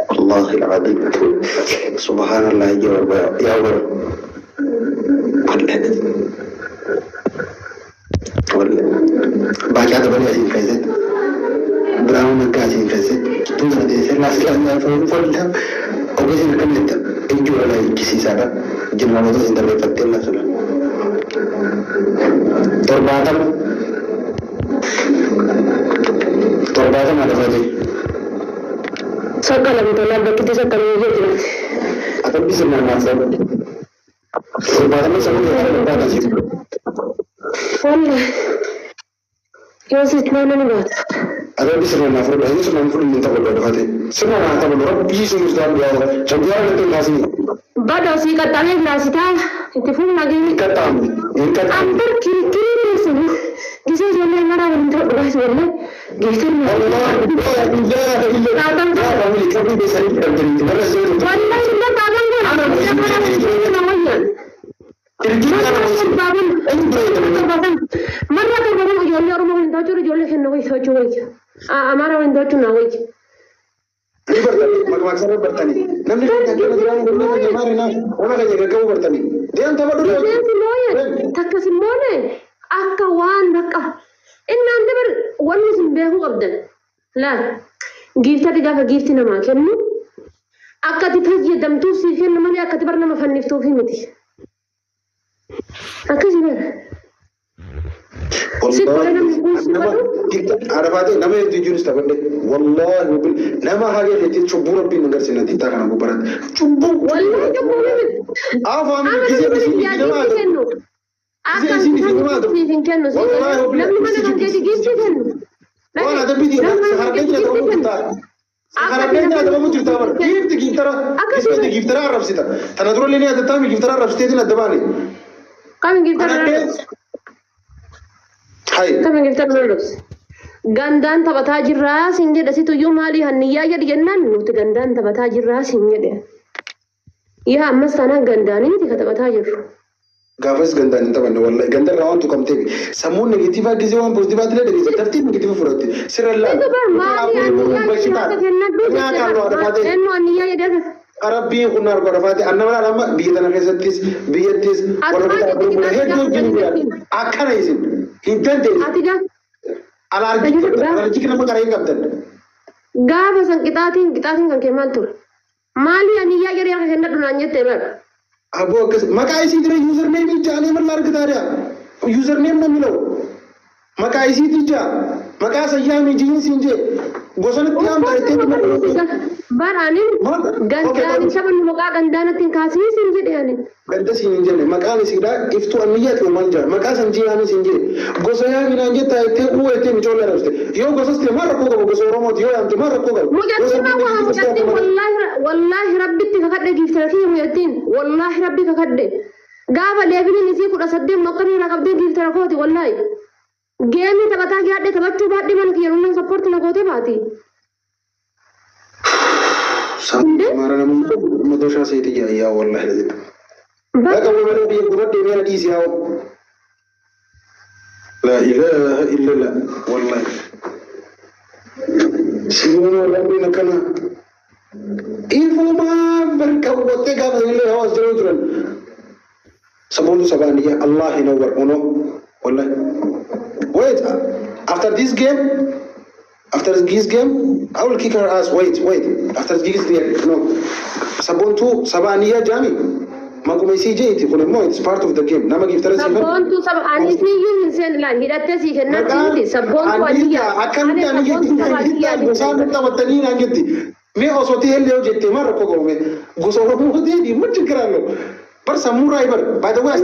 والله العظيم سبحان الله يا ولد بعد هذا بني عزيز كذا براون من كذا كذا تنظر دي سلا سلا فولا وبس نكمل إنجو على كيسي سارة جمع موضوع إنت بيفتح لنا سلا ترباتم على فاضي سكال أبو طلاب بكتي سكال وجهي أتى بسمع ما سوى ترباتم سمعني ترباتم سيف والله يوسف ما نبات أتى بسمع ما فرق هذا سمع فرق من تقول له هذا سمع ما تقول رب يسوع مسلم يا جميع الناس بعد أسيك تاني ناسيتا تفهم لagi كتام अंदर kiri sini किसी जोने हमारा बंदा बस बोले गिफ्ट में Allah family kami bisa dipercayai والله إلا بابن को مرة तो बबन जोले और मैं बंदा चोर जोले खेलने को सोचो वही हमारा बंदा चुना वही maksudnya bertani namni kemarin orang aja kamu bertani dia entah apa dulu takka simone akka waan bakka inna ante bar wanni simbehu qabdan la gifta diga fa gifti nama kennu akka ti fayyadamtu si kennu mali akka ti bar nama fanniftu fi miti akka sibar Arafate nama itu jurus tak benda. Wallahi nama hari ini cubu Rabbi mengar sini nanti tak akan aku berat. Cubu. Wallahi cubu. Apa kami kisah sini nama tu? Kisah sini nama tu. Wallahi Nabi mana kan jadi gift kan? Wah ada video. Harganya ada kamu cerita. Harganya ada kamu cerita ber. Gift gift tera. Kisah gift tera Arab sita. Tanah turun ini ada tapi gift tera Arab sita ini ada bani. Kami gift tera. Kami kita melulus. Gandaan taphataa jirraa siin jedha situ iyyuu maali hanniyyaa jedhi jennaan nuti gandaan taphataa jirraa siin jedhe. Yaa ammas taanaan gandaanii miti ka taphataa jirru. Gaafas gandaan hin taphanne wallahi gandaan waan tu kamtee sammuun negatiivaa gisee waan poozitiivaa tilee dhaggeessa tartiib negatiiva fudhatte sirrallaa. Maali hanniyyaa jedhee Arabbiin kun harka rafaate annama lama biyya tana keessattis biyyattis warra bitaa hedduu jiru akkana isin hin dandeessu. Alarjii nama gara hin qabdan. Gaafa san qixaatiin kan kee maal ture? Maali aniyyaa jedhee akka kenna dhunaan jettee bara? Aboo akkas maqaa isii jira yuuzar neemii jaalee mallaa argitaadha. Yuuzar neem namni lau maqaa isii tijjaa maqaa sayyaa mijiin siin jee bosonatti haamtaa ittee Baraanin gandaan shaban maqaa gandaanatti kaasii siin jedhe ani. Ganda siin hin jenne maqaan isiidha iftuu anniyyaati uumaan jira maqaa san ji'aanis hin jire gosa yaa minaan jettaa ittee quba ittee micoollee dhabste yoo gosas ta'e maal rakkoo qabu gosa Oromooti yoo yaamte maal rakkoo qabu. Mucattiin waa mucattiin wallaahi rabbitti kakadhe giiftara kiyya mucattiin wallaahi rabbi kakadhe gaafa deebiin isii 18 moqqamii irraa qabdee giiftara kooti wallaahi geemii taphataa gaadhe taphachuu baadhee mana kiyya nunan sappoortii na gootee baati. Mara namun madosha saya itu ya wallah lazim. Baca mana dia buat dia mana di siau. La ilaha illallah wallah. Semua orang nak kena. Infoma berkawat tega boleh awas terus. Sebelum sabaniya Allah inawar uno wallah. Wait after this game. After this game, I will kick her ass. Wait. After this game, no. Sabontu sabaniya jami. Magu may CJ iti kuno mo. It's part of the game. Nama gift tara siya. Sabontu sabani si yun sen lan. Hidatte si kena tindi. Sabontu aniya. Akan aniya kita gusa kita matani na giti. Me osoti helle jette mar ko go me. Gusa ro mo de di much kralo. Par samurai bar. By the way,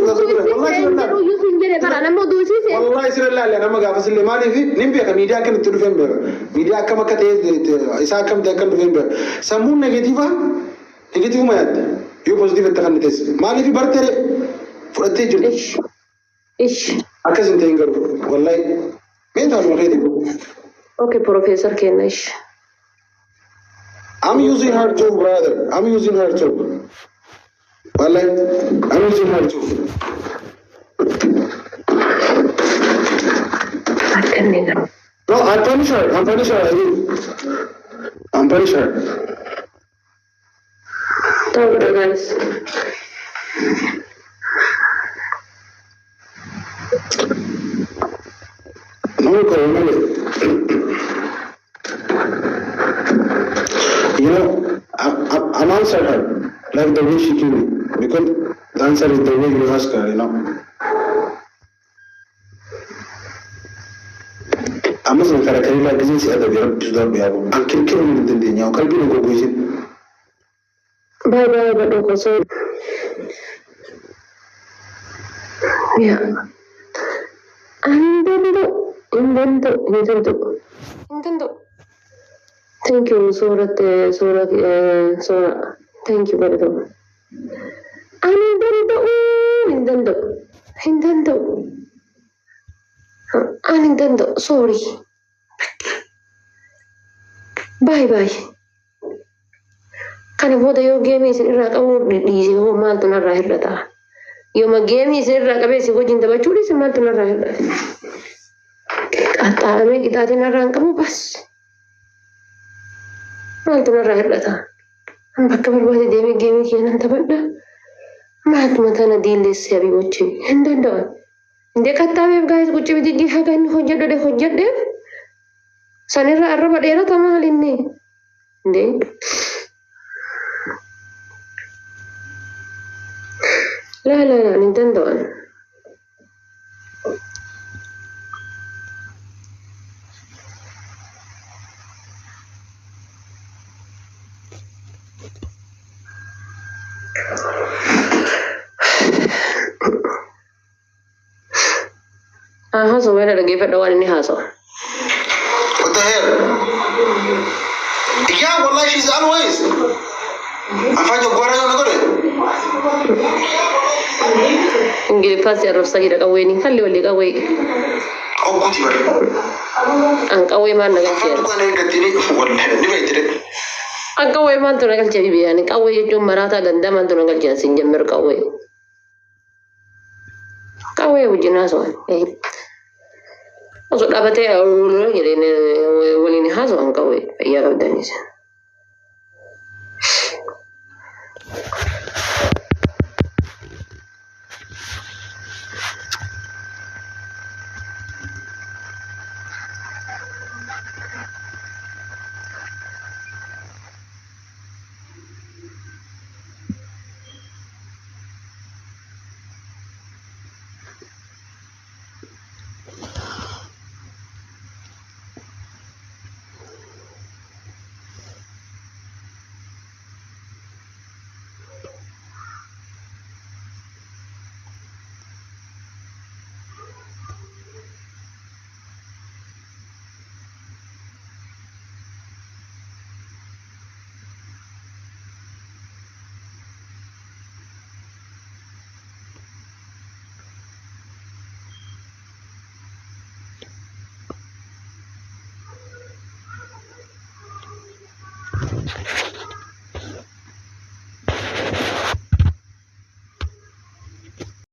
wallahi sirallah la nama gafa sille mali fi nimbe ka media kan tudu fembe media kama kate isa kam da kan fembe samun negative ma yad yo positive ta kan tes mali fi bartere furate jir ish akasin tengar wallahi men ta no khedi okay professor kenesh I'm using her too brother I'm using her too wallahi I'm using her too No, I'm punish her. I do. I'm very sure. Talk to guys. No, you know, I'm answered her like the way she told me because the answer is the way you ask her, you know. I'm not going to like this other way to the Bible. I'm killing the Dina. I'll be go with it. Bye bye, but okay, so yeah. Intendo. Thank you, Sora. Thank you very much. Intendo. Sorry. Bye bye. Kana booda yoo geemii isin irraa qabuu dhiisee hoo maaltu narraa hir'ata? Yooma geemii isin irraa qabee isin wajjin taphachuu dhiise maaltu narraa hir'ata? Qaxxaaramee qixaatiin narraa hin qabu bas. Maaltu narraa hir'ata? Bakka barbaade deemee geemii keenan taphadha. Maaltu mataana diilleessee abii gochee hin danda'an. Indee qaxxaameef gaa'is qucci bitigii haga inni hojjedheef sanirraa arraba dheerata maal inni? Indee la, Nintendo. So where did I give it the one in the house? What the hell? Yeah, well, like she's always. I find your quarter on the good. Ngiri pasi arab sagira kawe ni kalli wali kawe. Oh, good you. Ang kawe man nagal How do I get it? What did ang kawe man to nagal jabi biya ni kawe yung marata ganda man to nagal jan sinjammer kawe. Kawe ujina so. Masuk dapat ya jadi ni wali ni haso ang kawe. Ya udah ni.